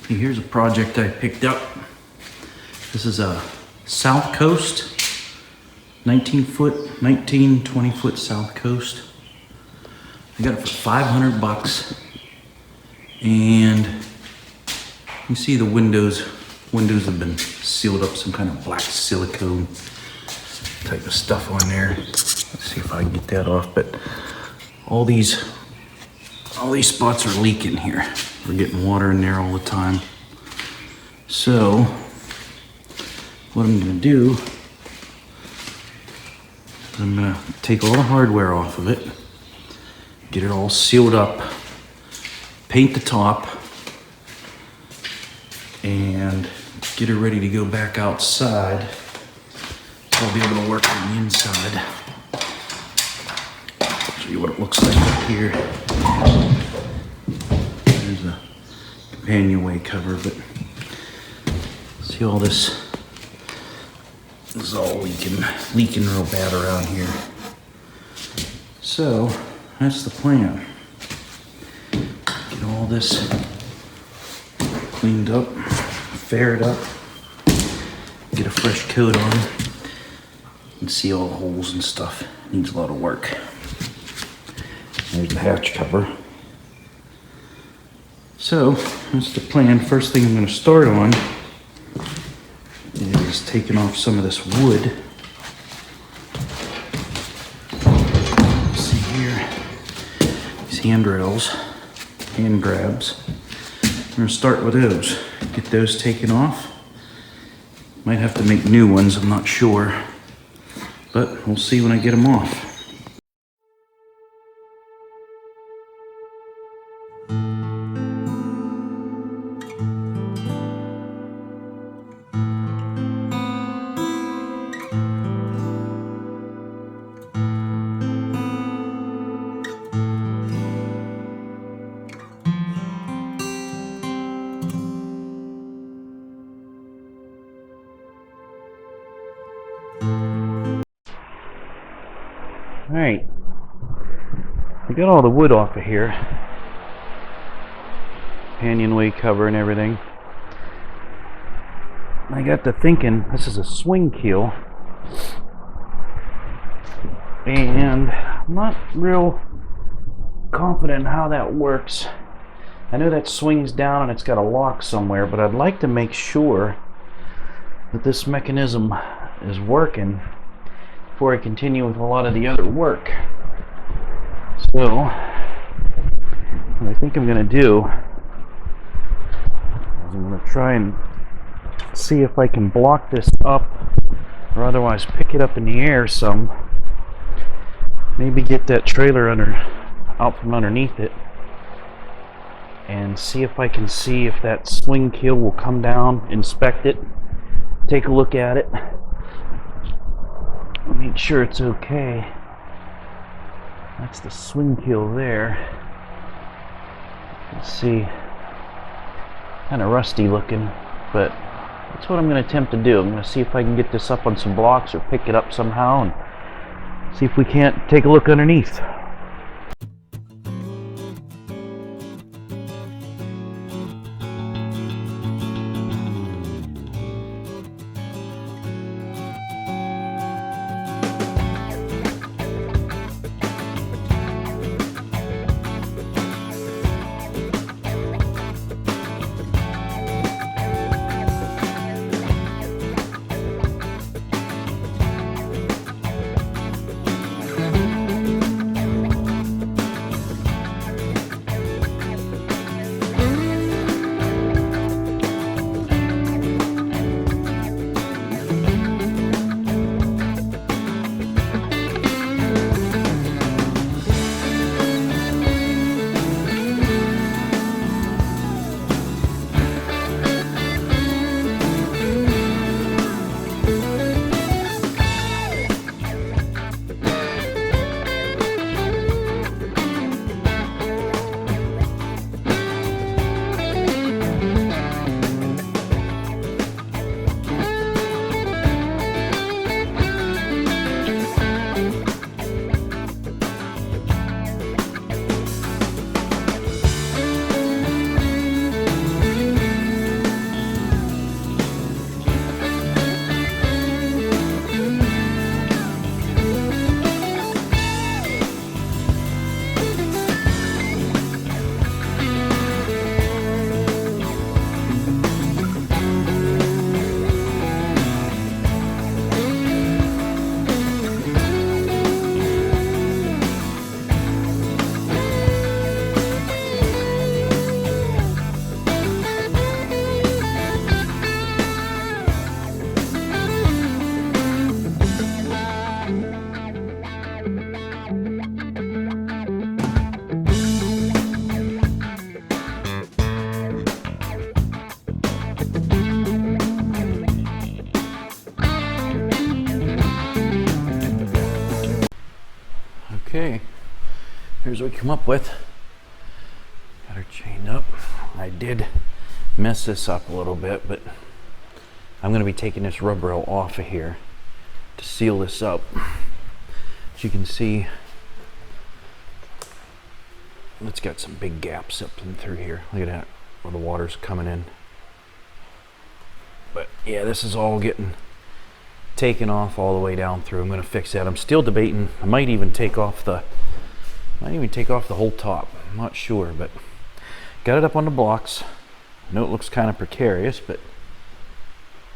Here's a project I picked up. This is a Southcoast, 20 foot Southcoast. I got it for 500 bucks. And you see the windows have been sealed up, some kind of black silicone type of stuff on there. Let's see if I can get that off, but all these spots are leaking here. We're getting water in there all the time. So what I'm gonna do is I'm gonna take all the hardware off of it, get it all sealed up, paint the top, and get it ready to go back outside. So I'll be able to work on the inside. Show you what it looks like up here. There's a companionway cover, but see all this is all leaking real bad around here. So that's the plan. Get all this cleaned up, faired up, get a fresh coat on, and see all the holes and stuff. Needs a lot of work. There's the hatch cover. So that's the plan. First thing I'm going to start on is taking off some of this wood. See here, these handrails, hand grabs. I'm going to start with those. Get those taken off. Might have to make new ones, I'm not sure. But we'll see when I get them off. Alright, I got all the wood off of here, companionway cover and everything. I got to thinking, this is a swing keel, and I'm not real confident in how that works. I know that swings down and it's got a lock somewhere, but I'd like to make sure that this mechanism is working before I continue with a lot of the other work. So what I think I'm going to do is I'm going to try and see if I can block this up, or otherwise pick it up in the air some. Maybe get that trailer out from underneath it, and see if I can see if that swing keel will come down, inspect it, take a look at it, make sure it's okay. That's the swing keel there. Let's see, kind of rusty looking, but that's what I'm going to attempt to do. I'm going to see if I can get this up on some blocks or pick it up somehow and see if we can't take a look underneath. Okay, here's what we come up with. Got her chained up. I did mess this up a little bit, but I'm going to be taking this rub rail off of here to seal this up. As you can see, it's got some big gaps up and through here. Look at that, where the water's coming in. But yeah, this is all getting taken off all the way down through. I'm going to fix that. I'm still debating. I might even take off the whole top. I'm not sure, but got it up on the blocks. I know it looks kind of precarious, but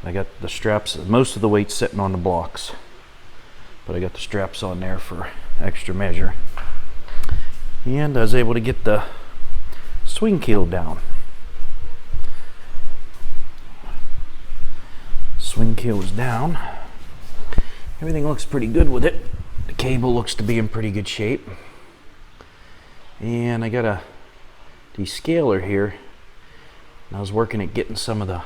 I got the straps. Most of the weight's sitting on the blocks, but I got the straps on there for extra measure. And I was able to get the swing keel down. Swing keel is down. Everything looks pretty good with it. The cable looks to be in pretty good shape. And I got a descaler here. And I was working at getting some of the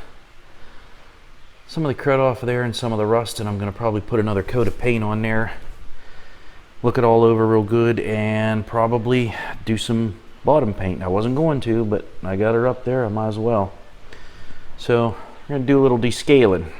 crud off of there and some of the rust, and I'm going to probably put another coat of paint on there. Look it all over real good and probably do some bottom paint. I wasn't going to, but I got her up there, I might as well. So we're going to do a little descaling.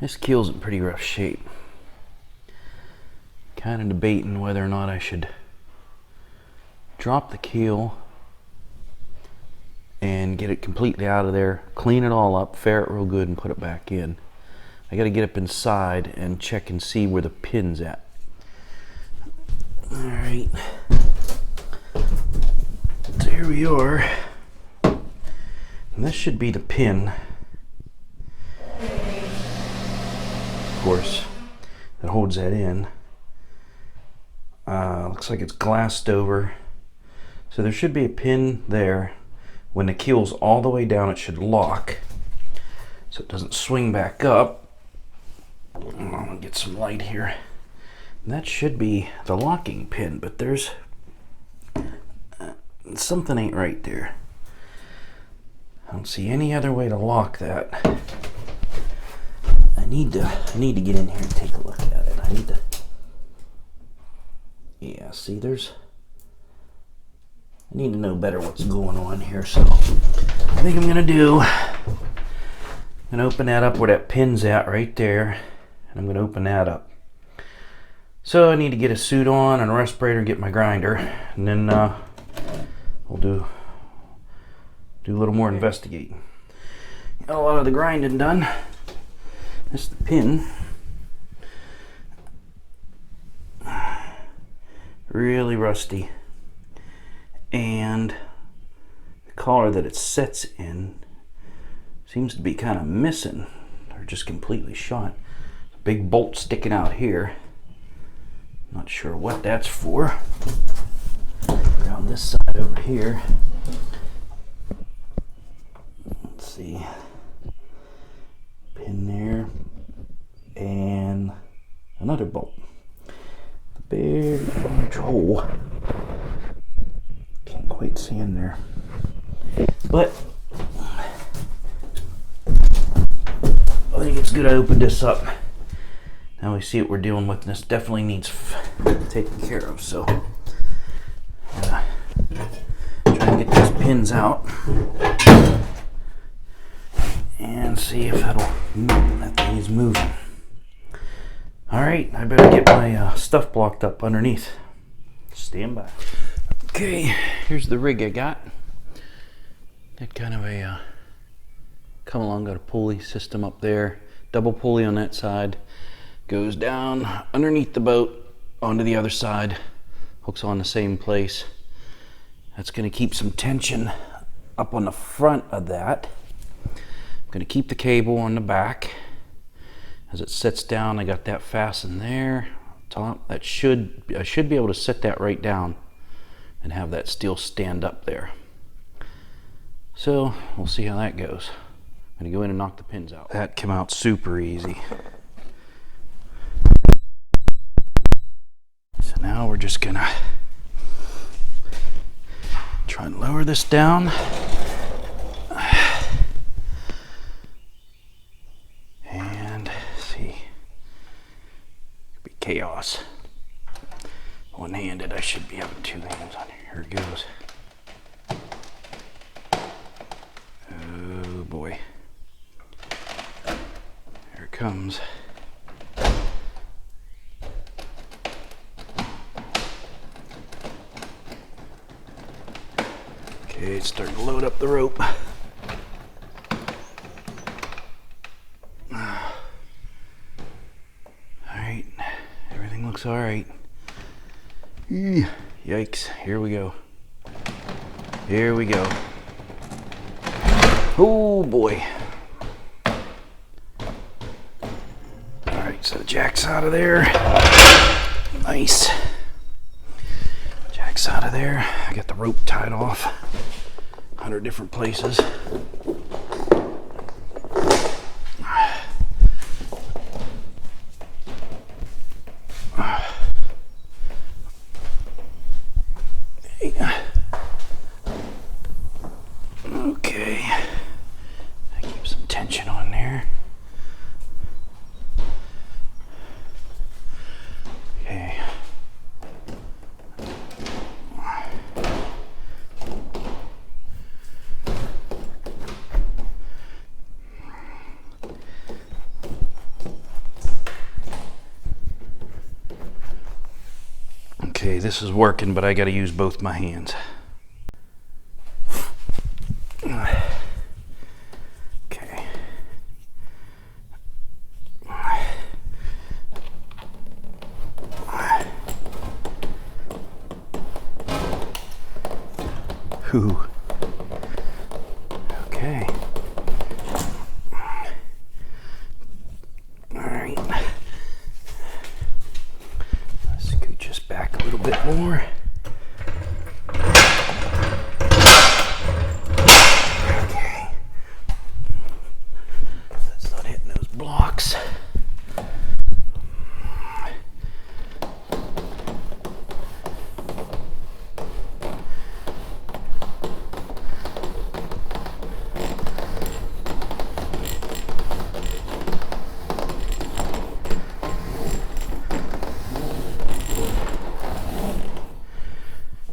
This keel's in pretty rough shape. Kind of debating whether or not I should drop the keel and get it completely out of there, clean it all up, fair it real good, and put it back in. I got to get up inside and check and see where the pin's at. All right, so here we are, and this should be the pin, of course, that holds that in. Looks like it's glassed over, so there should be a pin there. When the keel's all the way down, it should lock so it doesn't swing back up. I'm gonna get some light here. And that should be the locking pin, but there's something ain't right there. I don't see any other way to lock that. I need to get in here and take a look at it. Yeah, see, I need to know better what's going on here, so I think I'm gonna open that up where that pin's at right there, and I'm gonna open that up. So I need to get a suit on and a respirator and get my grinder, and then we'll do a little more investigating. Got a lot of the grinding done. This is the pin. Really rusty. And the collar that it sets in seems to be kind of missing, or just completely shot. A big bolt sticking out here. Not sure what that's for. Around this side over here. Let's see. Pin there. And another bolt. The very large hole. Can't quite see in there. But I think it's good I opened this up. Now we see what we're dealing with, and this definitely needs taken care of. So try and get these pins out and see if that thing is moving. All right, I better get my stuff blocked up underneath. Stand by. Okay, here's the rig I got. Got kind of a come along, got a pulley system up there, double pulley on that side, goes down underneath the boat onto the other side, hooks on the same place. That's going to keep some tension up on the front of that. I'm going to keep the cable on the back. As it sits down, I got that fastened there top. I should be able to set that right down and have that steel stand up there. So we'll see how that goes. I'm gonna go in and knock the pins out. That came out super easy. So now we're just gonna try and lower this down. And see, could be chaos. One-handed, I should be having two hands on it. Here it goes. Oh boy. Here it comes. Okay, it's starting to load up the rope. Alright, everything looks alright. Yikes, here we go. Here we go. Oh boy. Alright, so the jack's out of there. Nice. Jack's out of there. I got the rope tied off. 100 different places. Okay. Keep some tension on there. Okay. Okay, this is working, but I got to use both my hands. Okay. Whew. Okay. All right. Let's scooch us back a little bit more. Okay. That's not hitting those blocks.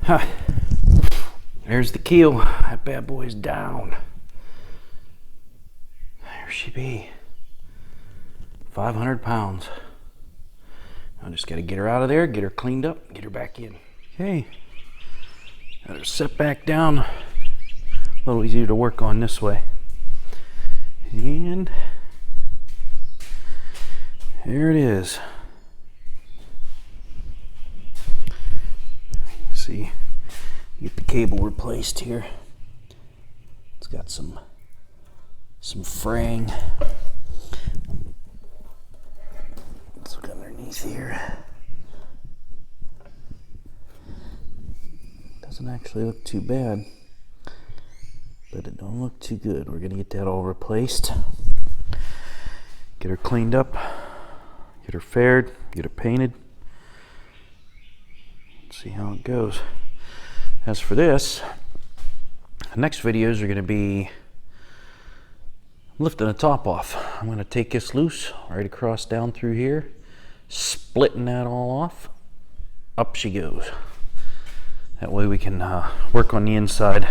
Huh. There's the keel. That bad boy's down. There she be. 500 pounds. I just got to get her out of there, get her cleaned up, get her back in. Okay. Got her set back down. A little easier to work on this way. And there it is. See, get the cable replaced here. It's got some fraying. Let's look underneath here. Doesn't actually look too bad, but it don't look too good. We're gonna get that all replaced. Get her cleaned up, get her faired, get her painted. see how it goes. As for this, the next videos are going to be lifting the top off. I'm going to take this loose right across down through here, splitting that all off. Up she goes. That way we can work on the inside,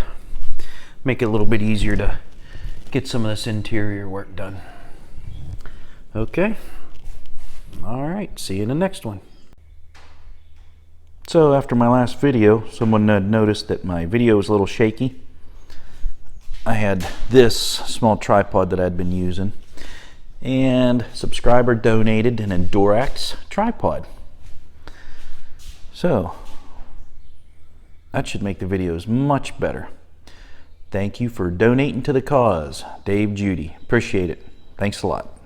make it a little bit easier to get some of this interior work done. Okay. All right, see you in the next one. So after my last video, someone had noticed that my video was a little shaky. I had this small tripod that I'd been using, and a subscriber donated an Endorax tripod. So that should make the videos much better. Thank you for donating to the cause, Dave Judy. Appreciate it. Thanks a lot.